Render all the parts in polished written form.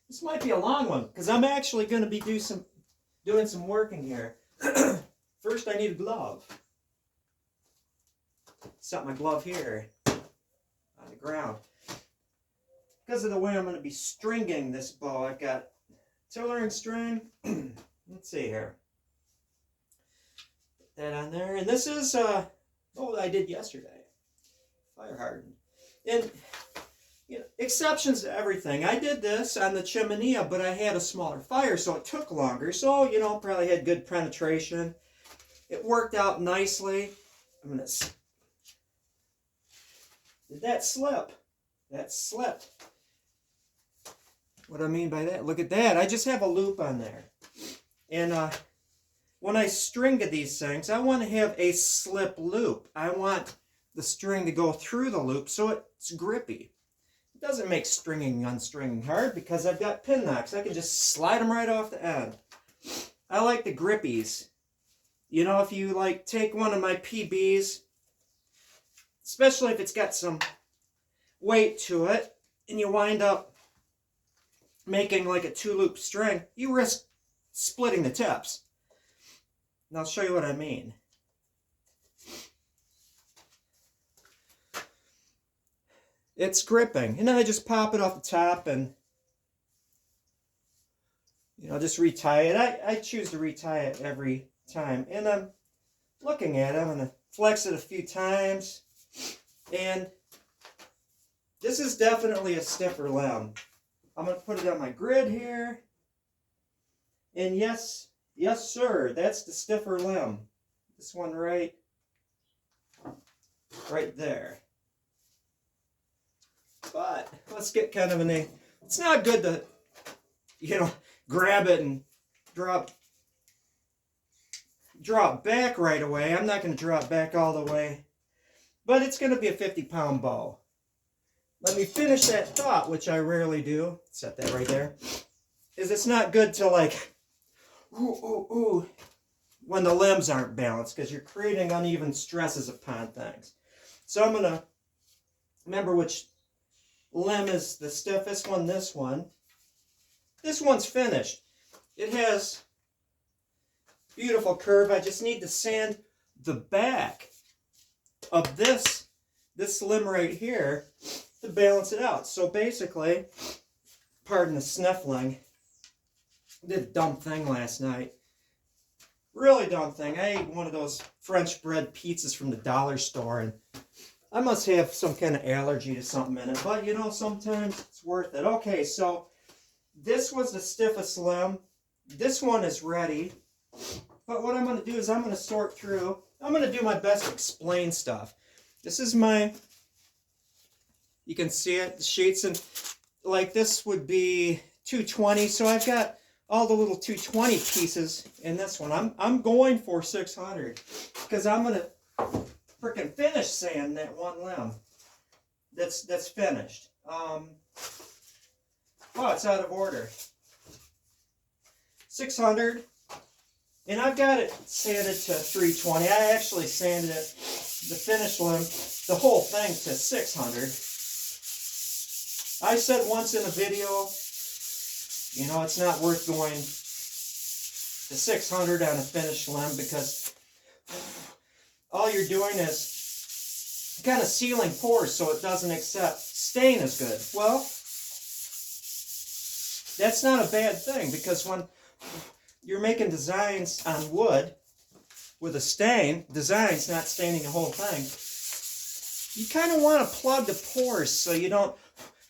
This might be a long one because I'm actually going to be doing some working here. First, I need a glove. Set my glove here on the ground. Because of the way I'm going to be stringing this bow, I've got tiller and string. Let's see here. Put that on there. And this is what I did yesterday. Fire hardened. And you know, exceptions to everything. I did this on the chimenea, but I had a smaller fire, so it took longer. So, you know, probably had good penetration. It worked out nicely. I'm going to... Did that slip? That slipped. What do I mean by that? Look at that. I just have a loop on there. And when I string these things, I want to have a slip loop. I want the string to go through the loop so it's grippy. It doesn't make stringing and unstringing hard because I've got pin knocks. I can just slide them right off the end. I like the grippies. You know, if you like take one of my PBs, especially if it's got some weight to it, and you wind up making like a 2-loop string, you risk splitting the tips. And I'll show you what I mean. It's gripping. And then I just pop it off the top and, you know, just retie it. I choose to retie it every time. And I'm looking at it. I'm going to flex it a few times. And this is definitely a stiffer limb. I'm going to put it on my grid here. And yes, sir, that's the stiffer limb. This one right there. But let's get kind of it's not good to, you know, grab it and drop back right away. I'm not going to drop back all the way. But it's going to be a 50-pound bow. Let me finish that thought, which I rarely do. Set that right there. Is it's not good to like, ooh, when the limbs aren't balanced because you're creating uneven stresses upon things. So I'm going to remember which limb is the stiffest one, this one. This one's finished. It has beautiful curve. I just need to sand the back of this limb right here to balance it out. So basically, pardon the sniffling, I did a dumb thing last night. Really dumb thing. I ate one of those French bread pizzas from the dollar store, and I must have some kind of allergy to something in it. But, you know, sometimes it's worth it. Okay, so this was the stiffest limb. This one is ready. But what I'm going to do is I'm going to sort through. I'm going to do my best to explain stuff. This is my, you can see it, the sheets, and like this would be 220. So I've got all the little 220 pieces in this one. I'm going for 600 because I'm going to freaking finish sand that one limb that's finished. Oh, it's out of order. 600. And I've got it sanded to 320. I actually sanded it, the finished limb, the whole thing to 600. I said once in a video, you know, it's not worth going to 600 on a finished limb because all you're doing is kind of sealing pores so it doesn't accept stain as good. Well, that's not a bad thing because when you're making designs on wood with a stain, designs, not staining the whole thing, you kind of want to plug the pores so you don't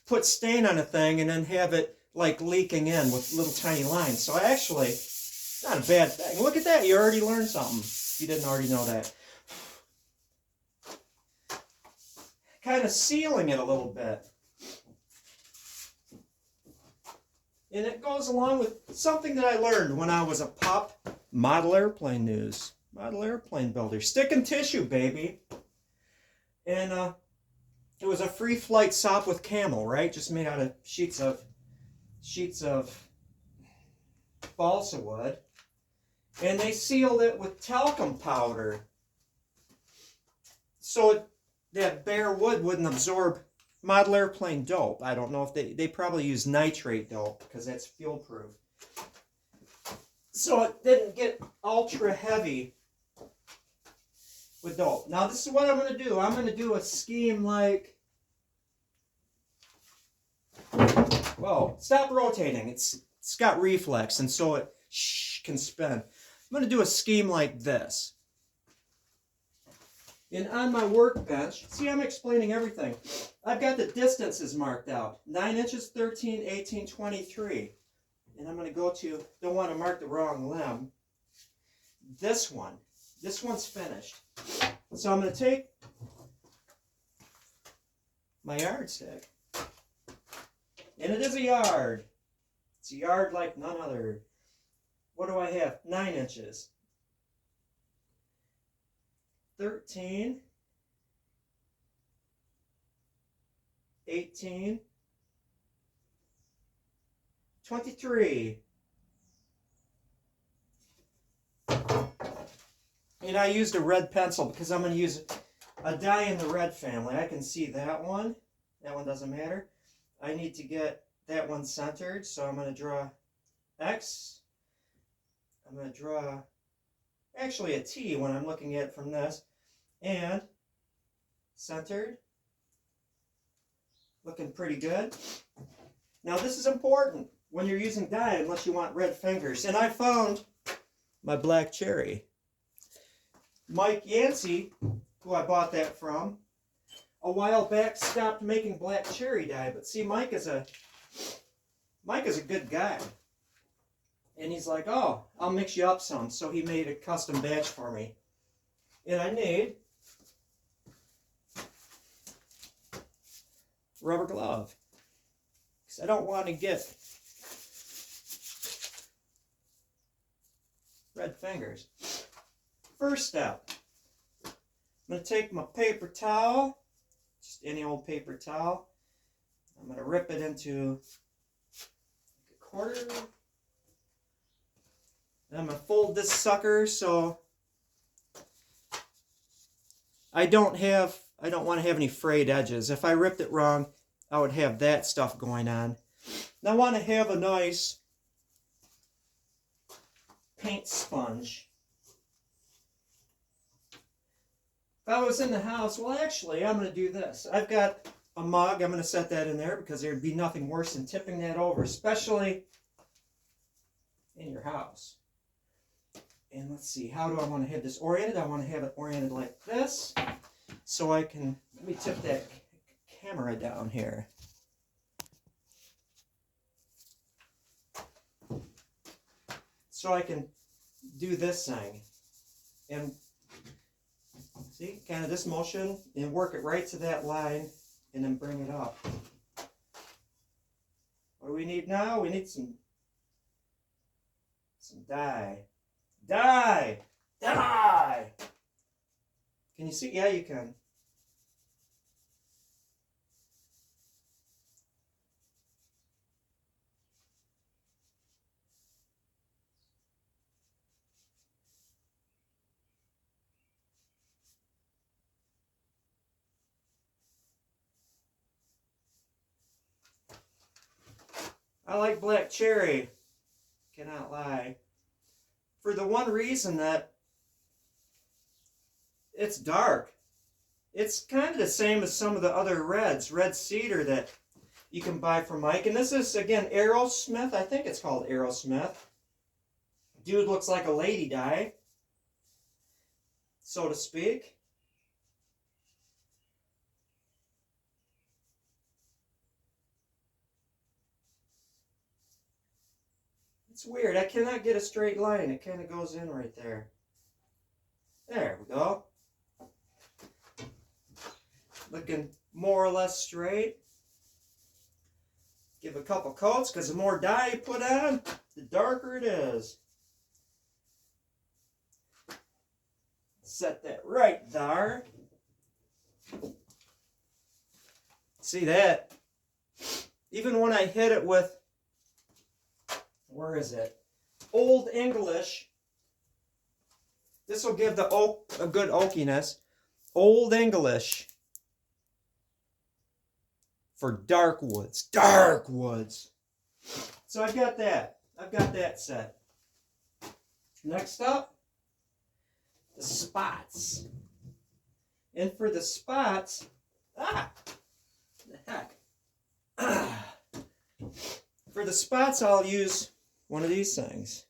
put stain on a thing and then have it like leaking in with little tiny lines. So actually, not a bad thing. Look at that, you already learned something if you didn't already know that. Kind of sealing it a little bit. And it goes along with something that I learned when I was a pup. Model airplane news. Model airplane builder. Stick and tissue, baby. And it was a free flight sop with camel, right? Just made out of sheets of balsa wood. And they sealed it with talcum powder. So that bare wood wouldn't absorb model airplane dope. I don't know if they probably use nitrate dope because that's fuel proof. So it didn't get ultra heavy with dope. Now this is what I'm going to do. I'm going to do a scheme like, whoa, stop rotating. It's got reflex and so it can spin. I'm going to do a scheme like this. And on my workbench, see, I'm explaining everything. I've got the distances marked out. 9 inches, 13, 18, 23. And I'm going to go to, don't want to mark the wrong limb. This one. This one's finished. So I'm going to take my yardstick. And it is a yard. It's a yard like none other. What do I have? 9 inches. 13, 18, 23. And I used a red pencil because I'm going to use a die in the red family. I can see that one. That one doesn't matter. I need to get that one centered, so I'm going to draw X. I'm going to draw actually a T when I'm looking at it from this, and centered, looking pretty good. Now this is important when you're using die unless you want red fingers, and I found my black cherry. Mike Yancey, who I bought that from, a while back stopped making black cherry dye, but see, Mike is a good guy. And he's like, oh, I'll mix you up some. So he made a custom batch for me. And I need rubber glove. Because I don't want to get red fingers. First step, I'm going to take my paper towel, just any old paper towel. I'm going to rip it into a quarter. And I'm going to fold this sucker so I don't want to have any frayed edges. If I ripped it wrong, I would have that stuff going on. And I want to have a nice paint sponge. If I was in the house, well actually I'm going to do this. I've got a mug, I'm going to set that in there because there'd be nothing worse than tipping that over, especially in your house. And let's see, how do I want to have this oriented? I want to have it oriented like this. So I can, let me tip that camera down here. So I can do this thing. And see, kind of this motion, and work it right to that line, and then bring it up. What do we need now? We need some dye. Dye! Dye! Can you see? Yeah, you can. I like black cherry. Cannot lie. For the one reason that it's dark. It's kind of the same as some of the other reds. Red cedar that you can buy from Mike. And this is, again, Aerosmith. I think it's called Aerosmith. Dude looks like a lady dye, so to speak. It's weird. I cannot get a straight line. It kind of goes in right there. There we go. Looking more or less straight. Give a couple coats because the more dye you put on, the darker it is. Set that right there. See that? Even when I hit it with, where is it? Old English. This will give the oak a good oakiness. Old English. for dark woods. Dark woods. So I've got that. I've got that set. Next up, the spots. And for the spots, the heck. For the spots, I'll use one of these things.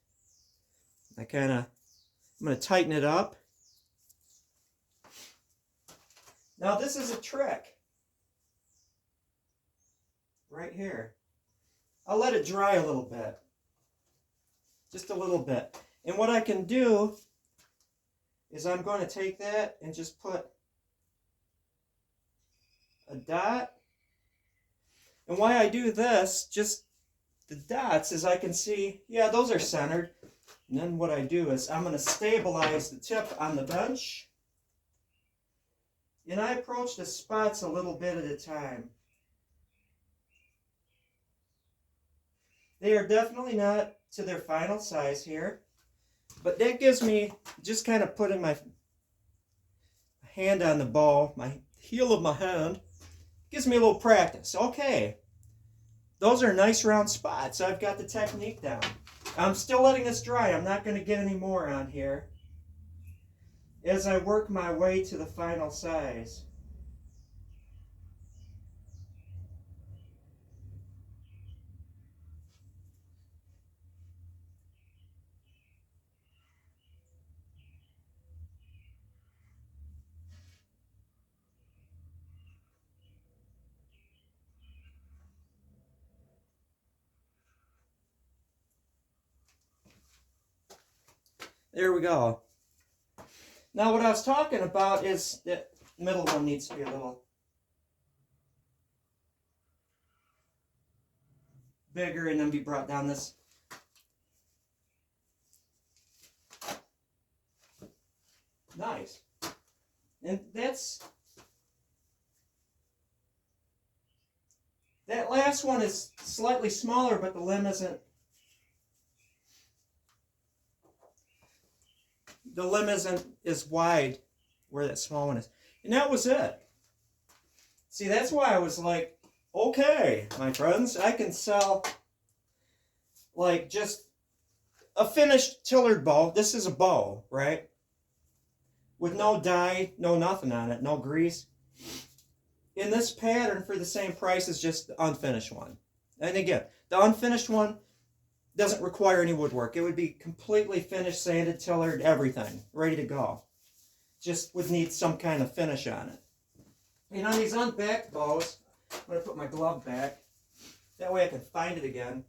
I'm going to tighten it up. Now this is a trick. Right here. I'll let it dry a little bit. Just a little bit. And what I can do is I'm going to take that and just put a dot. And why I do this, just the dots, is I can see, yeah, those are centered. And then what I do is I'm going to stabilize the tip on the bench. And I approach the spots a little bit at a time. They are definitely not to their final size here. But that gives me, just kind of putting my hand on the ball, my heel of my hand, gives me a little practice. Okay, those are nice round spots. I've got the technique down. I'm still letting this dry. I'm not going to get any more on here as I work my way to the final size. There we go. Now what I was talking about is that middle one needs to be a little bigger and then be brought down this. Nice. And that last one is slightly smaller, but the limb isn't. The limb isn't as wide where that small one is. And that was it. See, that's why I was like, okay, my friends, I can sell like just a finished tillered bow. This is a bow, right? With no dye, no nothing on it, no grease. In this pattern for the same price as just the unfinished one. And again, the unfinished one doesn't require any woodwork. It would be completely finished, sanded, tillered, everything, ready to go. Just would need some kind of finish on it. And on these unbacked bows, I'm going to put my glove back. That way I can find it again.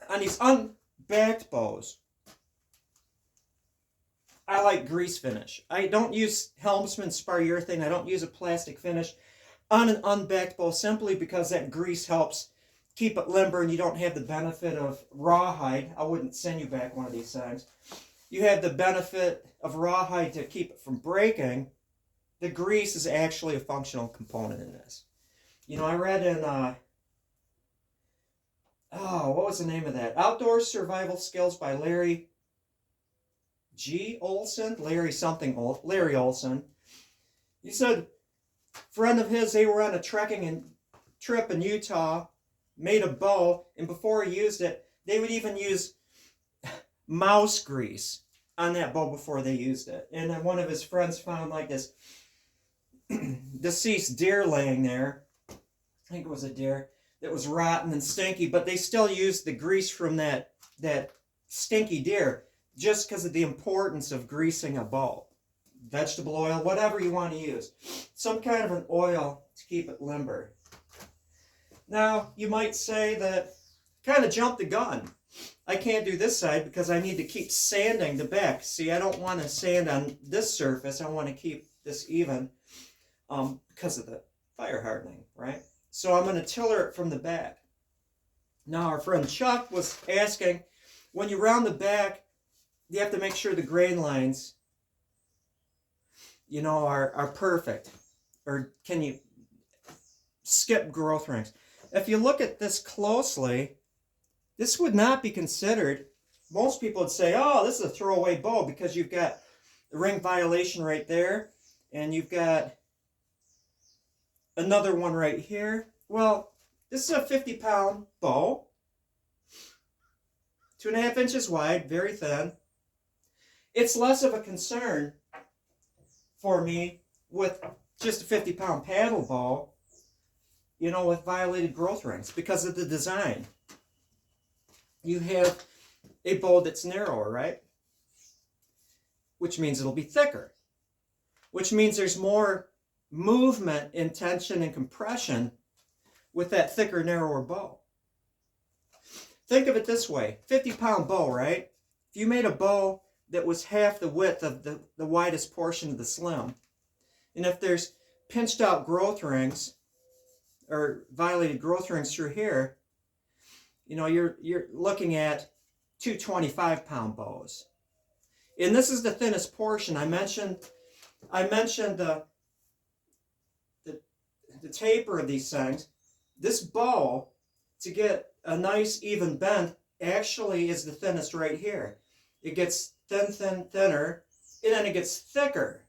On these unbacked bows, I like grease finish. I don't use Helmsman spar urethane. I don't use a plastic finish on an unbacked bow simply because that grease helps keep it limber and you don't have the benefit of rawhide. I wouldn't send you back one of these times. You have the benefit of rawhide to keep it from breaking. The grease is actually a functional component in this. You know, I read in, what was the name of that? Outdoor Survival Skills by Larry G. Olson? Larry Olson. He said, friend of his, they were on a trekking trip in Utah, made a bow, and before he used it, they would even use mouse grease on that bow before they used it. And then one of his friends found like this deceased deer laying there. I think it was a deer that was rotten and stinky, but they still used the grease from that stinky deer just because of the importance of greasing a bow. Vegetable oil, whatever you want to use. Some kind of an oil to keep it limber. Now, you might say that, kind of jumped the gun. I can't do this side because I need to keep sanding the back. See, I don't want to sand on this surface. I want to keep this even because of the fire hardening, right? So I'm going to tiller it from the back. Now, our friend Chuck was asking, when you round the back, you have to make sure the grain lines, you know, are perfect. Or can you skip growth rings? If you look at this closely, this would not be considered. Most people would say, oh, this is a throwaway bow because you've got the ring violation right there, and you've got another one right here. Well, this is a 50-pound bow, 2.5 inches wide, very thin. It's less of a concern for me with just a 50-pound paddle bow, you know, with violated growth rings because of the design. You have a bow that's narrower, right? Which means it'll be thicker, which means there's more movement in tension and compression with that thicker, narrower bow. Think of it this way, 50-pound bow, right? If you made a bow that was half the width of the widest portion of the slim, and if there's pinched out growth rings or violated growth rings through here, you know, you're looking at 225-pound bows. And this is the thinnest portion. I mentioned the taper of these things. This bow, to get a nice even bend, actually is the thinnest right here. It gets thinner, and then it gets thicker.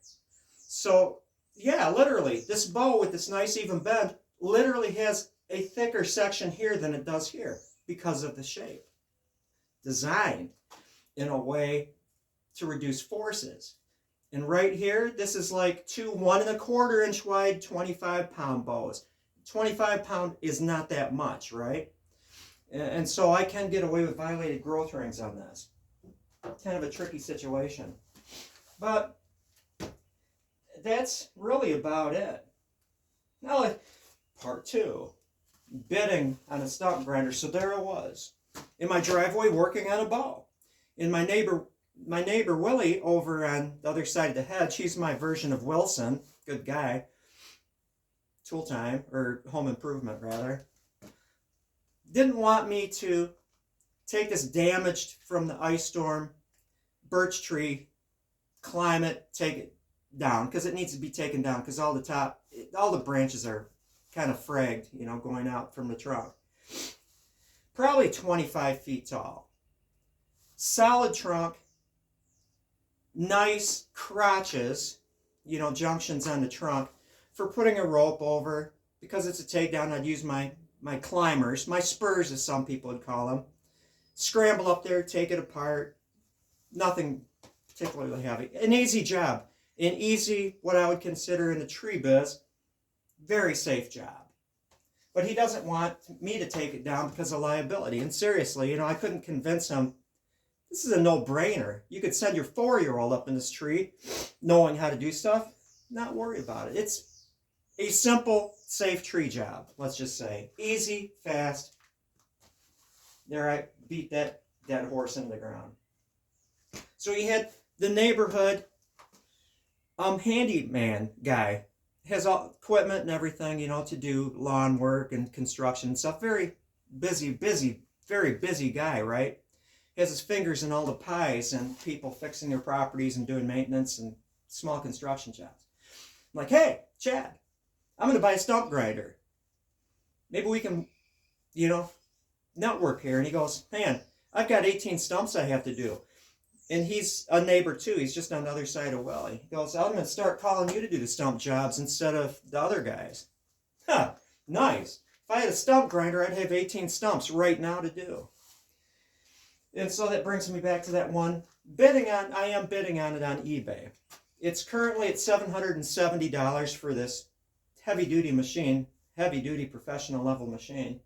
So, yeah, literally, this bow with this nice even bend literally has a thicker section here than it does here because of the shape. Designed in a way to reduce forces. And right here, this is like two 1.25 inch wide 25-pound bows. 25 pound is not that much, right? And so I can get away with violated growth rings on this. Kind of a tricky situation. But that's really about it. Now, part 2. Bidding on a stump grinder. So there I was, in my driveway working on a bow. And my neighbor Willie over on the other side of the hedge, he's my version of Wilson, good guy, tool time, or home improvement rather, didn't want me to take this damaged from the ice storm birch tree, climb it, take it down, because it needs to be taken down, because all the branches are kind of fragged, you know, going out from the trunk. Probably 25 feet tall. Solid trunk, nice crotches, you know, junctions on the trunk for putting a rope over. Because it's a takedown, I'd use my climbers, my spurs as some people would call them. Scramble up there, take it apart. Nothing particularly heavy. An easy job. An easy, what I would consider in the tree biz, very safe job. But he doesn't want me to take it down because of liability. And seriously, you know, I couldn't convince him. This is a no-brainer. You could send your 4-year-old up in this tree knowing how to do stuff, not worry about it. It's a simple, safe tree job, let's just say. Easy, fast. There, I beat that dead horse into the ground. So he had the neighborhood handyman guy. Has all equipment and everything, you know, to do lawn work and construction and stuff. Very busy, very busy guy, right? He has his fingers in all the pies and people fixing their properties and doing maintenance and small construction jobs. I'm like, hey, Chad, I'm going to buy a stump grinder. Maybe we can, you know, network here. And he goes, man, I've got 18 stumps I have to do. And he's a neighbor too. He's just on the other side of Willie. He goes, I'm going to start calling you to do the stump jobs instead of the other guys. Huh, nice. If I had a stump grinder, I'd have 18 stumps right now to do. And so that brings me back to that one. I am bidding on it on eBay. It's currently at $770 for this heavy-duty machine, heavy-duty professional level machine.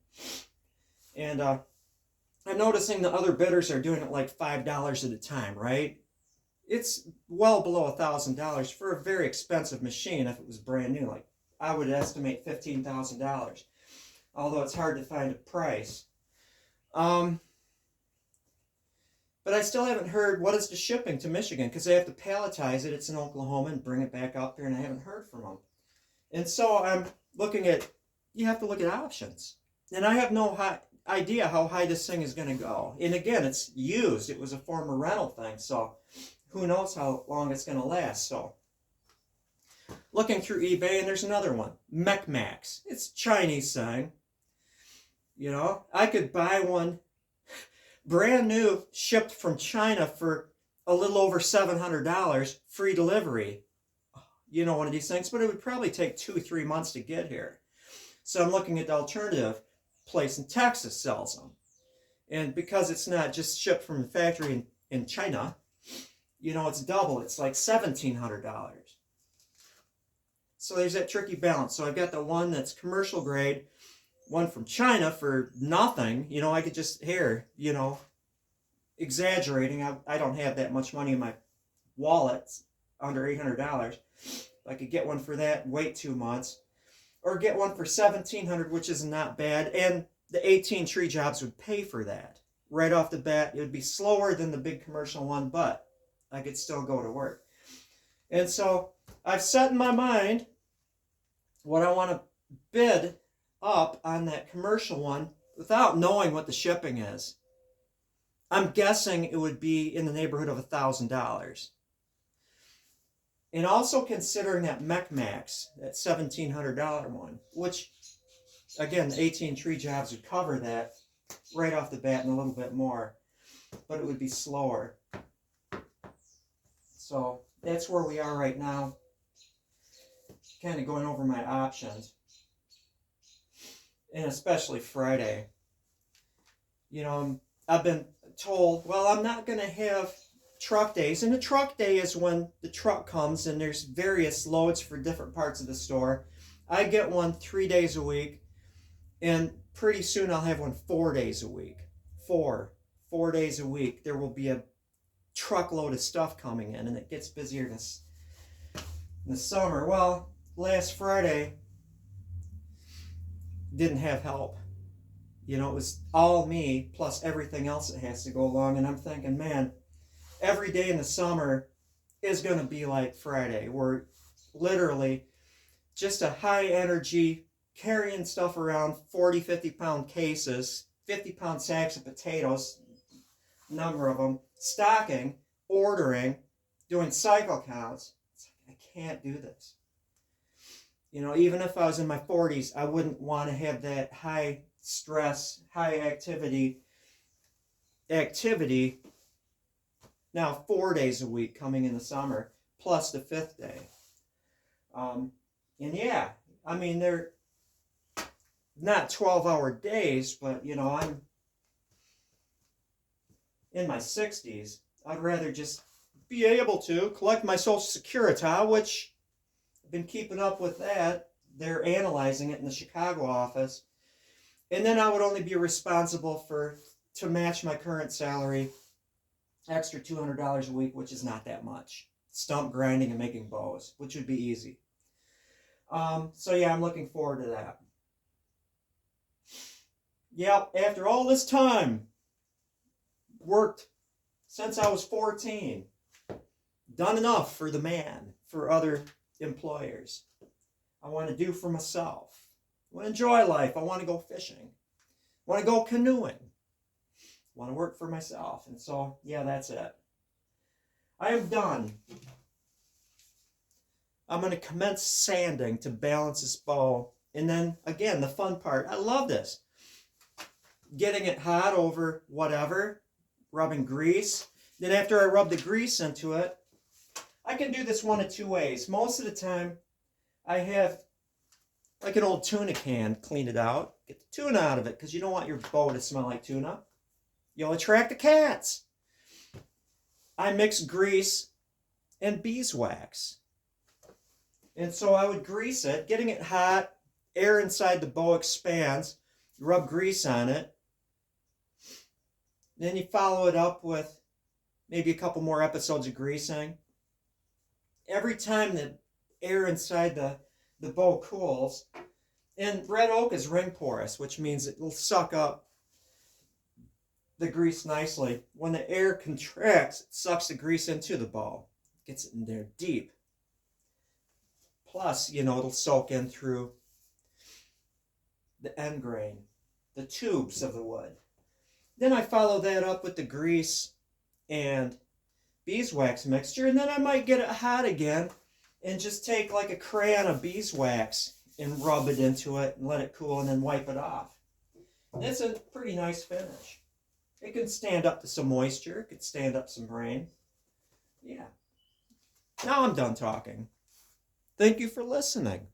And I'm noticing the other bidders are doing it like $5 at a time, right? It's well below $1,000 for a very expensive machine if it was brand new. Like, I would estimate $15,000, although it's hard to find a price. But I still haven't heard what is the shipping to Michigan, because they have to palletize it. It's in Oklahoma and bring it back up here, and I haven't heard from them. And so I'm looking at, you have to look at options. And I have no idea how high this thing is going to go. And again, it's used. It was a former rental thing, so who knows how long it's going to last. So looking through eBay, and there's another one, Mechmax. It's a Chinese thing. You know, I could buy one brand new, shipped from China for a little over $700, free delivery. one of these things, but it would probably take 2-3 months to get here. So I'm looking at the alternative place in Texas sells them. And because it's not just shipped from the factory in China, it's double. It's like $1,700. So there's that tricky balance. So I've got the one that's commercial grade, one from China for nothing. I could just, exaggerating. I don't have that much money in my wallet, under $800. I could get one for that, wait 2 months. Or get one for $1,700, which is not bad. And the 18 tree jobs would pay for that. Right off the bat, it would be slower than the big commercial one, but I could still go to work. And so I've set in my mind what I want to bid up on that commercial one without knowing what the shipping is. I'm guessing it would be in the neighborhood of $1,000. And also considering that MechMax, that $1,700 one, which, again, the 18 tree jobs would cover that right off the bat and a little bit more, but it would be slower. So that's where we are right now, kind of going over my options, and especially Friday. I've been told, well, I'm not going to have truck days, and a truck day is when the truck comes and there's various loads for different parts of the store. I get one 3 days a week, and pretty soon I'll have one 4 days a week. Four days a week there will be a truckload of stuff coming in, and it gets busier in the summer. Well, last Friday didn't have help. It was all me plus everything else that has to go along, and I'm thinking, man, every day in the summer is going to be like Friday. We're literally just a high energy, carrying stuff around, 40, 50-pound cases, 50-pound sacks of potatoes, number of them, stocking, ordering, doing cycle counts. It's like, I can't do this. Even if I was in my 40s, I wouldn't want to have that high stress, high activity. Now 4 days a week coming in the summer, plus the 5th day. And yeah, I mean, they're not 12-hour days, but I'm in my 60s. I'd rather just be able to collect my Social Security, which I've been keeping up with that. They're analyzing it in the Chicago office. And then I would only be responsible to match my current salary, extra $200 a week, which is not that much. Stump grinding and making bows, which would be easy. So yeah, I'm looking forward to that. Yep, after all this time, worked since I was 14, done enough for the man, for other employers. I want to do for myself. I want to enjoy life. I want to go fishing. I want to go canoeing. I want to work for myself. And so, yeah, that's it. I am done. I'm going to commence sanding to balance this bow. And then, again, the fun part. I love this. Getting it hot over whatever, rubbing grease. Then after I rub the grease into it, I can do this one of two ways. Most of the time, I have like an old tuna can, clean it out, get the tuna out of it, because you don't want your bow to smell like tuna. You'll attract the cats. I mix grease and beeswax. And so I would grease it, getting it hot, air inside the bow expands, rub grease on it. Then you follow it up with maybe a couple more episodes of greasing. Every time the air inside the bow cools, and red oak is ring porous, which means it will suck up the grease nicely. When the air contracts, it sucks the grease into the bow, gets it in there deep. Plus, it'll soak in through the end grain, the tubes of the wood. Then I follow that up with the grease and beeswax mixture, and then I might get it hot again and just take like a crayon of beeswax and rub it into it and let it cool and then wipe it off. And it's a pretty nice finish. It can stand up to some moisture. It could stand up some rain. Yeah. Now I'm done talking. Thank you for listening.